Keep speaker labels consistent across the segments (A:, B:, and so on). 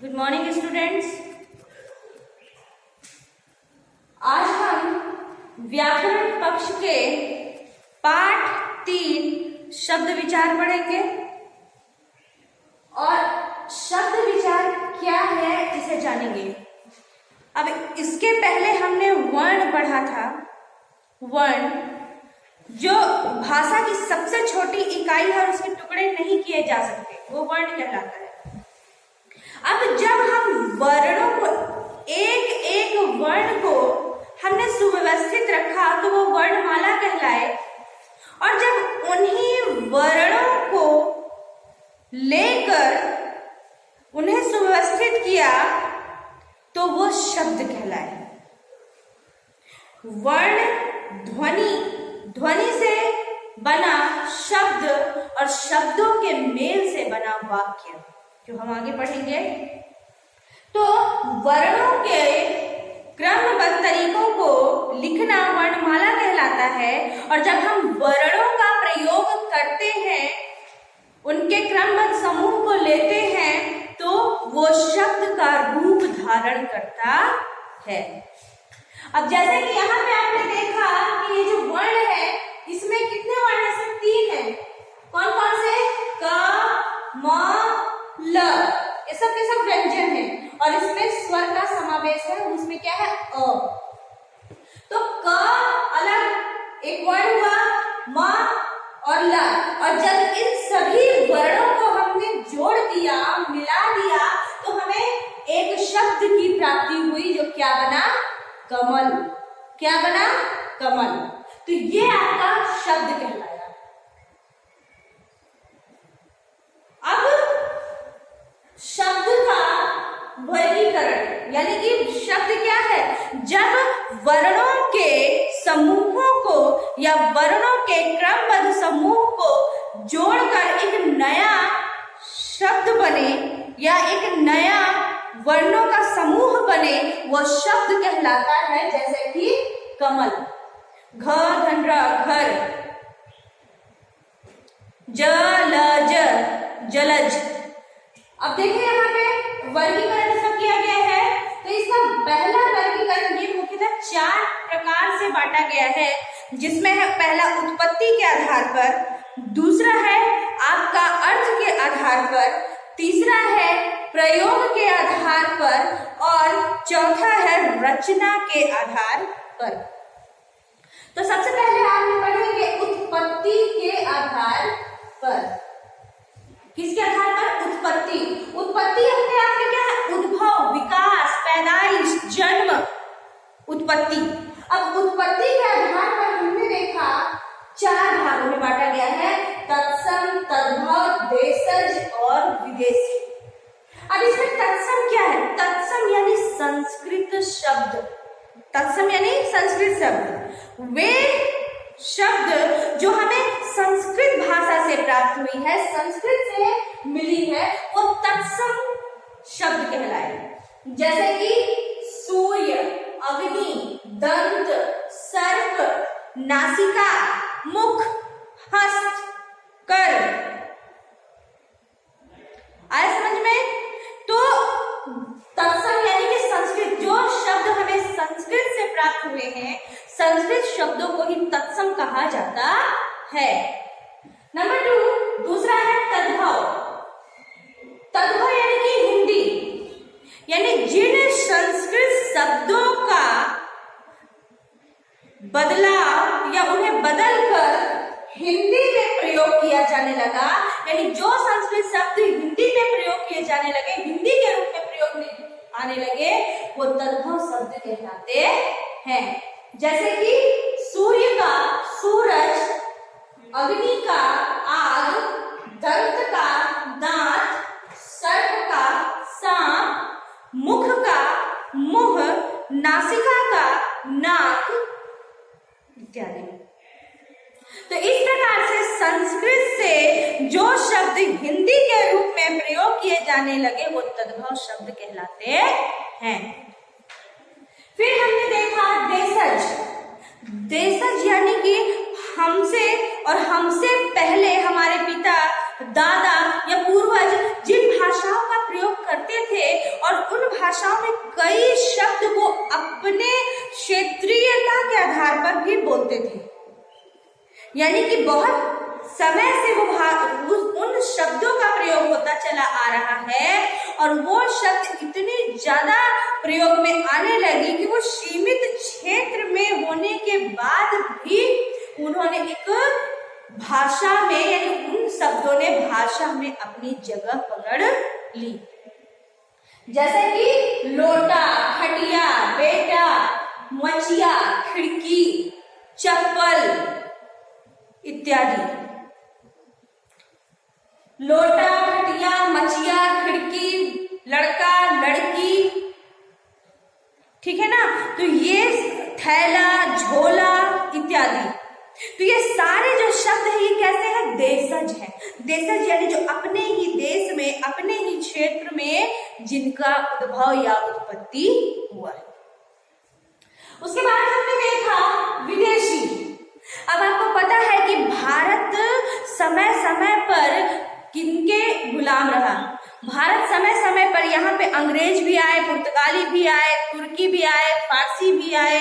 A: Good morning students. आज हम व्याकरण पक्ष के पाठ 3 शब्द विचार पढ़ेंगे और शब्द विचार क्या है इसे जानेंगे। अब इसके पहले हमने वर्ण पढ़ा था। वर्ण जो भाषा की सबसे छोटी इकाई है और उसके टुकड़े नहीं किए जा सकते, वो वर्ण कहलाता है। अब जब हम वर्णों को एक एक वर्ण को हमने सुव्यवस्थित रखा तो वो वर्णमाला कहलाए, और जब उन्हीं वर्णों को लेकर उन्हें सुव्यवस्थित किया तो वो शब्द कहलाए। वर्ण ध्वनि से बना शब्द और शब्दों के मेल से बना वाक्य जो हम आगे पढ़ेंगे। तो वर्णों के क्रमबद्ध तरीकों को लिखना वर्णमाला कहलाता है, और जब हम वर्णों का प्रयोग करते हैं, उनके क्रमबद्ध समूह को लेते हैं, तो वो शब्द का रूप धारण करता है। अब जैसे कि यहाँ पे आपने देखा कि ये जो वर्ण है इसमें कितने वर्ण है? सिर्फ 3 है। कौन कौन से? क, म, ल। ये सब के सब व्यंजन है और इसमें स्वर का समावेश है। उसमें क्या है? अ। तो क अलग एक वर्ण हुआ, म और ल, और जब इन सभी वर्णों को हमने जोड़ दिया, मिला दिया, तो हमें एक शब्द की प्राप्ति हुई जो क्या बना? कमल। क्या बना? कमल। तो ये आपका शब्द कहलाया। अब शब्द का वर्गीकरण, यानी कि शब्द क्या है? जब वर्णों के समूहों को या वर्णों के क्रमबद्ध समूह को जोड़कर एक नया शब्द बने या एक नया वर्णों का समूह बने, वो शब्द कहलाता है। जैसे कि कमल, घ धनरा घर, जलज जलज। अब देखिए यहाँ पे वर्गीकरण इसका किया गया है। तो इसका पहला वर्गीकरण ये मुख्यतः 4 प्रकार से बांटा गया है, जिसमें है पहला उत्पत्ति के आधार पर, दूसरा है आपका अर्थ के आधार पर, तीसरा है प्रयोग के आधार पर, और चौथा है रचना के आधार पर। तो सबसे पहले आप पढ़ेंगे उत्पत्ति के आधार पर। किसके आधार पर? उत्पत्ति। उत्पत्ति अपने आप में क्या है? उद्भव, विकास, पैदाइश, जन्म, उत्पत्ति। अब उत्पत्ति के आधार पर हमने देखा 4 भागों में बांटा गया है: तत्सम, तद्भव, देशज और विदेशी। अब इसमें तत्सम क्या है? तत्सम यानी संस्कृत शब्द। तत्सम यानी संस्कृत शब्द, वे शब्द जो हमें संस्कृत भाषा से प्राप्त हुई है, संस्कृत से मिली है, वो तत्सम शब्द कहलाए। जैसे कि सूर्य, अग्नि, दंत, सर्प, नासिका, मुख, हस्त, कर। आया समझ में? तो तत्सम यानी कि संस्कृत, जो शब्द हमें संस्कृत से प्राप्त हुए हैं, संस्कृत शब्दों को ही तत्सम कहा जाता है। नंबर 2, दूसरा है तद्भव। तद्भव यानी कि हिंदी, यानी जिन संस्कृत शब्दों का बदलाव या उन्हें बदलकर हिंदी में प्रयोग किया जाने लगा, यानी जो संस्कृत शब्द हिंदी में प्रयोग किए जाने लगे, हिंदी के रूप में प्रयोग में आने लगे, वो तद्भव शब्द कहलाते हैं। जैसे कि सूर्य का सूरज, अग्नि का आग, दंत का दांत, सर्प का सांप, मुख का मुंह, नासिका का नाक इत्यादि। तो इस प्रकार से संस्कृत से जो शब्द हिंदी के रूप में प्रयोग किए जाने लगे वो तद्भव शब्द कहलाते हैं। फिर हमने देखा देशज। देशज यानी कि हमसे और हमसे पहले हमारे पिता, दादा या पूर्वज जिन भाषाओं का प्रयोग करते थे थे और उन भाषाओं में कई शब्द वो अपने क्षेत्रीयता के आधार पर भी बोलते थे। यानी कि बहुत समय से वो उन शब्दों का प्रयोग होता चला आ रहा है और वो शब्द इतने ज्यादा प्रयोग में आने लगी कि वो सीमित क्षेत्र में होने के बाद भी उन्होंने एक भाषा में, यानी उन शब्दों ने भाषा में अपनी जगह पकड़ ली। जैसे कि लोटा, खटिया, बेटा, मचिया, खिड़की, चप्पल इत्यादि। लोटा, खटिया, मचिया, खिड़की, लड़का, लड़की, ठीक है ना। तो ये थैला, झोला इत्यादि, तो ये सारे जो शब्द है ये कैसे हैं? देशज है। देशज यानी जो अपने ही देश में, अपने ही क्षेत्र में जिनका उद्भव या उत्पत्ति हुआ है। उसके बाद हमने देखा विदेशी। अब आपको पता है कि भारत समय समय पर किनके गुलाम रहा? भारत समय समय पर यहाँ पे अंग्रेज भी आए, पुर्तगाली भी आए, तुर्की भी आए, फारसी भी आए।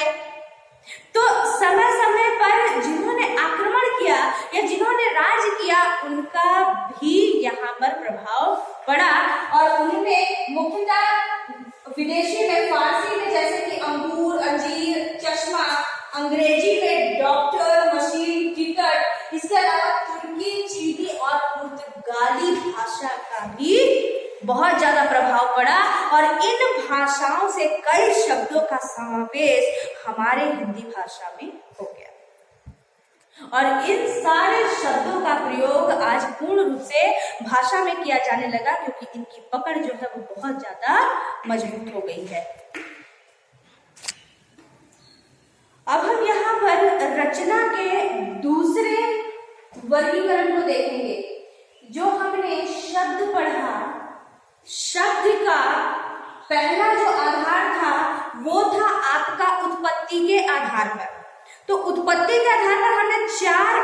A: तो समय समय पर जिन्होंने आक्रमण किया या जिन्होंने राज किया उनका भी यहाँ पर प्रभाव पड़ा और उनमें मुख्यतः विदेशी में, फारसी में जैसे कि अंगूर, अंजीर, चश्मा, अंग्रेजी में डॉक्टर, मशीन, टिकट, इसके अलावा तुर्की, चीनी और पुर्तगाली भाषा का भी बहुत ज्यादा प्रभाव पड़ा और इन भाषाओं से कई शब्दों का समावेश हमारे हिंदी भाषा में हो गया और इन सारे शब्दों का प्रयोग आज पूर्ण रूप से भाषा में किया जाने लगा क्योंकि इनकी पकड़ जो है वो बहुत ज्यादा मजबूत हो गई है। अब हम यहाँ पर रचना के दूसरे वर्गीकरण को देखेंगे। जो हमने शब्द पढ़ा, शब्द का पहला जो आधार था वो था आपका उत्पत्ति के आधार पर। तो उत्पत्ति के आधार पर हमने 4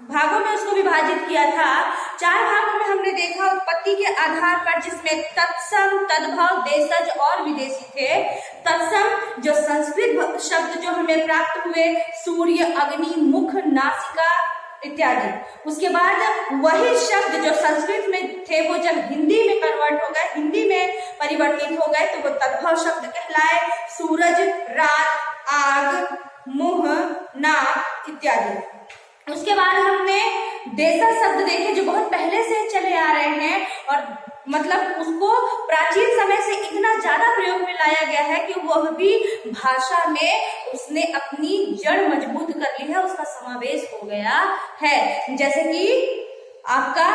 A: भागों में उसको विभाजित किया था। 4 भागों में हमने देखा उत्पत्ति के आधार पर, जिसमें तत्सम, तद्भव, देशज और विदेशी थे। तत्सम जो संस्कृत शब्द जो हमें प्राप्त हुए, सूर्य, अग्नि, मुख, नासिका इत्यादि। उसके बाद वही शब्द जो संस्कृत में थे वो जब हिंदी में कन्वर्ट हो गए, हिंदी में परिवर्तित हो गए, तो वो तद्भव शब्द कहलाए। सूरज, रात, आग, मुंह, नाक इत्यादि। उसके बाद हमने देशज शब्द देखे जो बहुत पहले से चले आ रहे हैं और मतलब उसको प्राचीन समय से इतना ज्यादा प्रयोग में लाया गया है कि वह भी भाषा में उसने अपनी जड़ मजबूत कर ली है, उसका समावेश हो गया है। जैसे कि आपका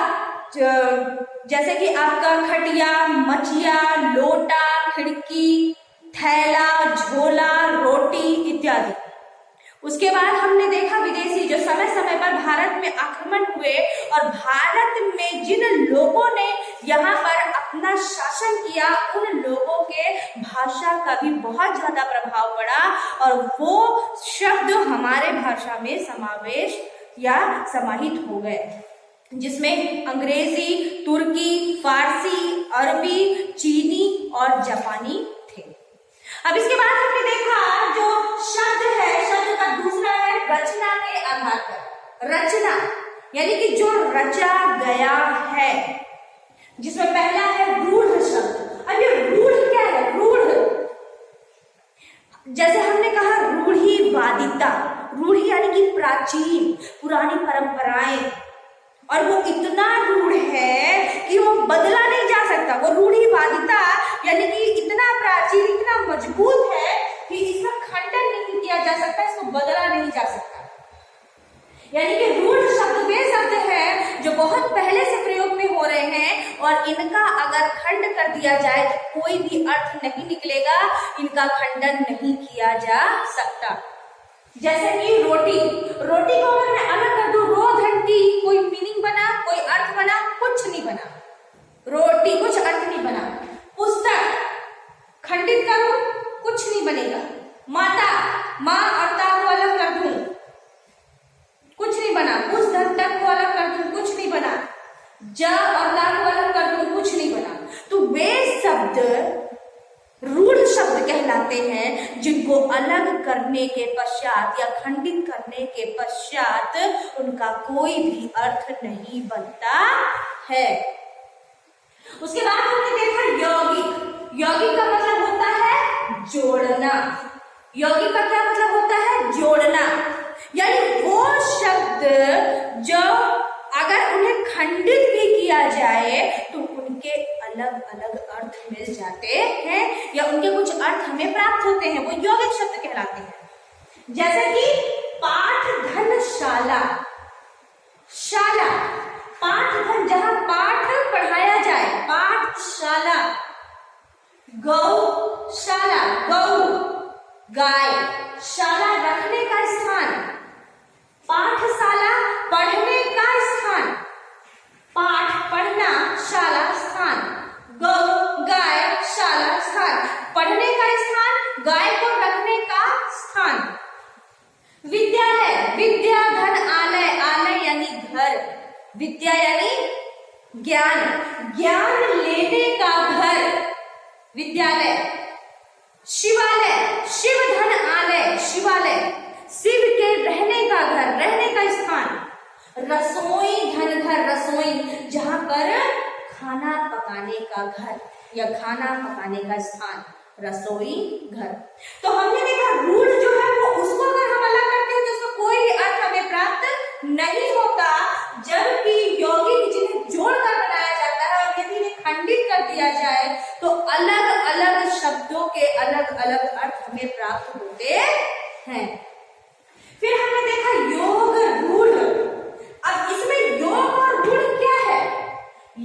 A: खटिया, मचिया, लोटा, खिड़की, थैला, झोला, रोटी इत्यादि। उसके बाद हमने देखा विदेशी जो समय समय पर भारत में आक्रमण हुए और भारत में जिन लोगों ने यहाँ पर अपना शासन किया उन लोगों के भाषा का भी बहुत ज्यादा प्रभाव पड़ा और वो शब्द हमारे भाषा में समावेश या समाहित हो गए, जिसमें अंग्रेजी, तुर्की, फारसी, अरबी, चीनी और जापानी थे। अब इसके बाद हमने देखा जो शब्द है, शब्द का दूसरा है रचना के आधार पर। रचना यानी कि जो रचा गया है, जिसमें पहला है रूढ़ शब्द। अब ये रूढ़ क्या है? रूढ़ जैसे हमने कहा रूढ़िवादिता, रूढ़ी यानी कि प्राचीन पुरानी परंपराएं, और वो इतना रूढ़ है कि वो बदला नहीं जा सकता। वो रूढ़िवादिता यानी कि इतना प्राचीन, इतना मजबूत है कि इसका खंडन नहीं किया जा सकता, इसको बदला नहीं जा सकता। यानी कि रूढ़ शब्द वे शब्द है जो बहुत पहले से प्रयोग में हो रहे हैं और इनका अगर खंड कर दिया जाए तो कोई भी अर्थ नहीं निकलेगा, इनका खंडन नहीं किया जा सकता। जैसे कि रोटी, रोटी को अगर मैं अलग कर दूं, रो धन टी, कोई मीनिंग बना, कोई अर्थ बना? कुछ नहीं बना। रोटी कुछ अर्थ नहीं बना। पुस्तक खंडित करूं, कुछ नहीं बनेगा। माता, माँ और ता को अलग कर दूं, कुछ नहीं बना। उस धन तक को अलग कर दूं, कुछ नहीं बना। ज और ला को अलग कर दूं, कुछ नहीं बना। तो वे शब्द रूढ़ शब्द कहलाते हैं, जिनको अलग करने के पश्चात या खंडित करने के पश्चात उनका कोई भी अर्थ नहीं बनता है। उसके बाद हमने देखा यौगिक। यौगिक का मतलब होता है जोड़ना। यौगिक का क्या मतलब होता है? जोड़ना। यानी वो शब्द जो अगर उन्हें खंडित भी किया जाए तो उनके अलग अलग अर्थ मिल जाते हैं या उनके कुछ अर्थ हमें प्राप्त होते हैं, वो यौगिक शब्द कहलाते हैं। जैसे कि पाठधनशाला। शाला, पाठधन, जहां पाठ पढ़ाया जाए, पाठशाला। गौशाला, गौ गाय, शाला रखने का स्थान, पाठशाला पढ़ने का स्थान, पाठ पढ़ना, शाला स्थान, गौ गाय, शाला स्थान, पढ़ने का स्थान, गाय को रखने का स्थान। विद्यालय, विद्या धन आलय, आलय यानी घर, विद्या यानी ज्ञान, ज्ञान लेने का घर, विद्यालय। शिवालय, शिव धन आलय, शिवालय, शिव के रहने का घर, रहने का स्थान। रसोई धन घर, रसोई, जहां पर खाना पकाने का घर या खाना पकाने का स्थान, रसोई घर। तो हमने देखा रूढ़ जो है वो उसको अगर हम अलग करते हैं तो उसका कोई भी अर्थ हमें प्राप्त नहीं होता, जबकि यौगिक जिन्हें जोड़कर बनाया जाता है और यदि इन्हें खंडित कर दिया जाए तो अलग अलग शब्दों के अलग अलग अर्थ हमें प्राप्त होते हैं। फिर हमने देखा योग रूढ़। अब इसमें योग और रूढ़ क्या है?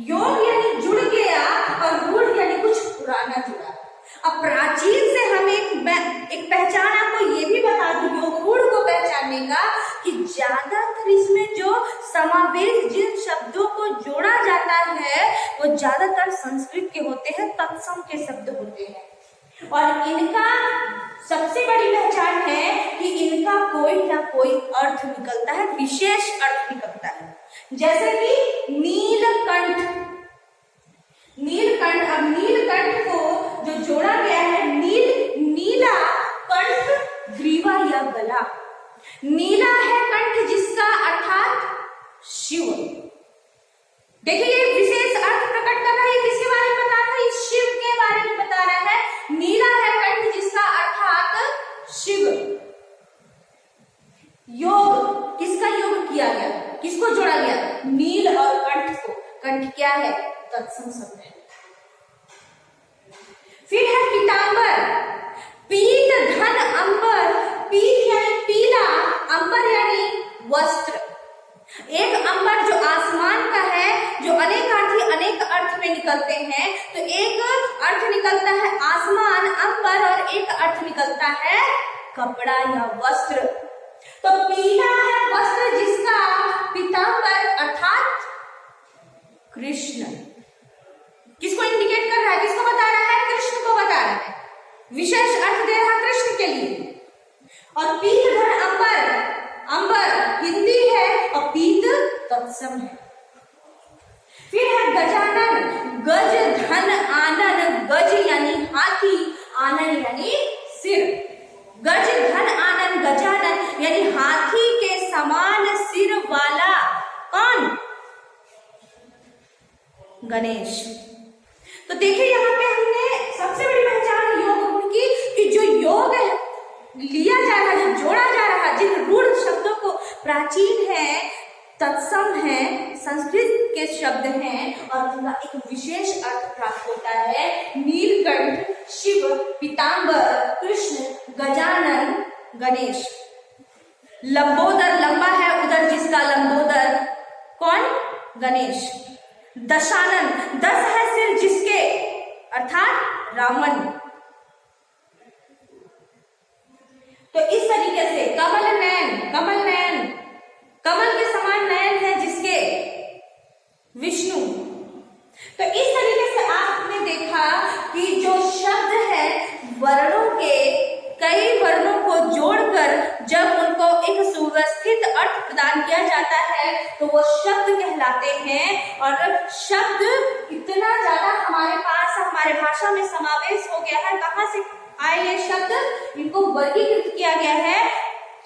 A: योग यानी जुड़ गया और रूढ़ यानी कुछ पुराना जुड़ा। अब प्राचीन से हमें एक पहचान आपको ये भी बता दूं योग रूढ़ को पहचानने का, कि ज्यादातर इसमें जो समावेश जिन शब्दों को जोड़ा जाता है वो ज्यादातर संस्कृत के होते हैं, तत्सम के शब्द होते हैं। और इनका सबसे बड़ी पहचान है कि इनका कोई ना कोई अर्थ निकलता है, विशेष अर्थ निकलता है। जैसे कि नीलकंठ। नीलकंठ, अब नीलकंठ को जो जोड़ा गया है, नीला कंठ, ग्रीवा या गला। नीला है कंठ जिसका अर्थात शिव। देखिए ये विशेष अर्थ प्रकट कर रहा है, किसके बारे में बता रहा है? शिव के बारे में बता रहा है। नीला है कंठ जिसका अर्थात शिव। योग, किसका योग किया गया, किसको जोड़ा गया? नील और कंठ को। कंठ क्या है? तत्सम शब्द है। फिर है पीतांबर। पीत धन अंबर, पीत यानी पीला, अंबर यानी वस्त्र। एक अंबर जो आसमान का है, जो अनेकार्थी अनेक अर्थ में निकलते हैं, तो एक अर्थ निकलता है आसमान, अंबर, और एक अर्थ निकलता है कपड़ा या वस्त्र। तो पीला है वस्त्र जिसका पीतांबर अर्थात कृष्ण। किसको इंडिकेट कर रहा है? किसको बता रहा है? कृष्ण को बता रहा है, विशेष अर्थ दे रहा कृष्ण के लिए। और पीत धन अंबर, अंबर हिंदी है और पीत तत्सम है। फिर है गजानन। गज धन आनन, गज यानी हाथी, आनन यानी सिर। गज धन आनन, गजानन यानी हाथी के समान सिर वाला कौन? गणेश। तो देखिए यहाँ पे हमने सबसे बड़ी पहचान योग की, कि जो योग है लिया जा रहा है, जो जोड़ा जा रहा है, जिन रूढ़ शब्दों को प्राचीन है, तत्सम है, संस्कृत के शब्द हैं और उनका एक विशेष अर्थ प्राप्त होता है। नीलकंठ, शिव, पीतांबर, कृष्ण, गजानन, गणेश। लंबोदर, लंबा है उधर जिसका लंबोदर, कौन? गणेश। दशानन, 10 है सिर जिसके, अर्थात रावण। तो इस तरीके से कमल नयन, कमल नयन, कमल के समान नयन है जिसके, विष्णु। तो इस तरीके से आपने देखा कि जो शब्द है वर्णों के, कई वर्णों को जोड़कर जब उनको एक सुव्यवस्थित अर्थ प्रदान किया जाता है तो वो शब्द कहलाते हैं। और शब्द इतना ज्यादा हमारे पास हमारे भाषा में समावेश हो गया है, कहाँ से आए ये शब्द, इनको वर्गीकृत किया गया है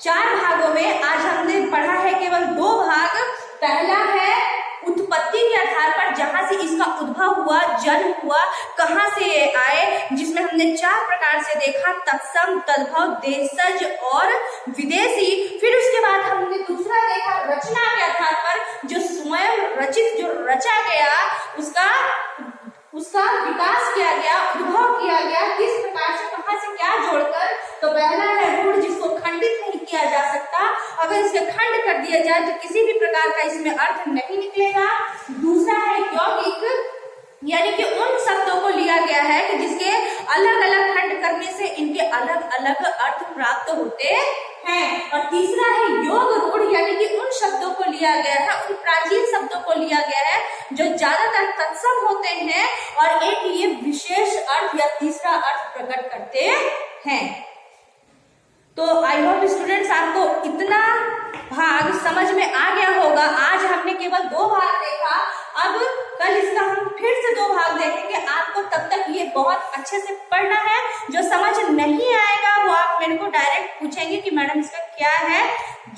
A: 4 भागों में। आज हमने पढ़ा है केवल 2 भाग। पहला है उत्पत्ति के आधार पर, जहां से इसका उद्भव हुआ, जन्म हुआ, कहां से ये आए, जिसमें हमने 4 प्रकार से देखा, तत्सम, तद्भव, देशज और विदेशी। फिर उसके बाद हमने दूसरा देखा रचना के आधार पर, जो स्वयं रचित, जो रचा गया, उसका विकास किया गया, उद्भव किया गया, किस प्रकार से, कहां से क्या जोड़कर। तो पहला है रूढ़, जिसको खंडित नहीं किया जा सकता, अगर इसे खंड कर दिया जाए तो किसी भी प्रकार का इसमें अर्थ नहीं निकलेगा। दूसरा है यौगिक, यानी कि उन शब्दों को लिया गया है कि जिसके अलग अलग खंड करने से इनके अलग अलग अर्थ प्राप्त होते हैं। और तीसरा है योग रूढ़, यानी कि उन शब्दों को लिया गया है, उन प्राचीन शब्दों को लिया गया है जो ज्यादातर तत्सम होते हैं और एक ये विशेष अर्थ या तीसरा अर्थ प्रकट करते हैं। तो आई होप स्टूडेंट्स आपको इतना भाग समझ में आ गया होगा। आज हमने केवल 2 भाग देखा, अब कल इसका हम फिर से 2 भाग देखेंगे। आपको तब तक ये बहुत अच्छे से पढ़ना है। जो समझ नहीं आएगा वो आप मेरे को डायरेक्ट पूछेंगे कि मैडम इसका क्या है।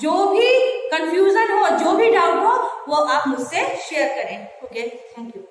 A: जो भी कंफ्यूजन हो, जो भी डाउट हो, वो आप मुझसे शेयर करें। Okay, thank you.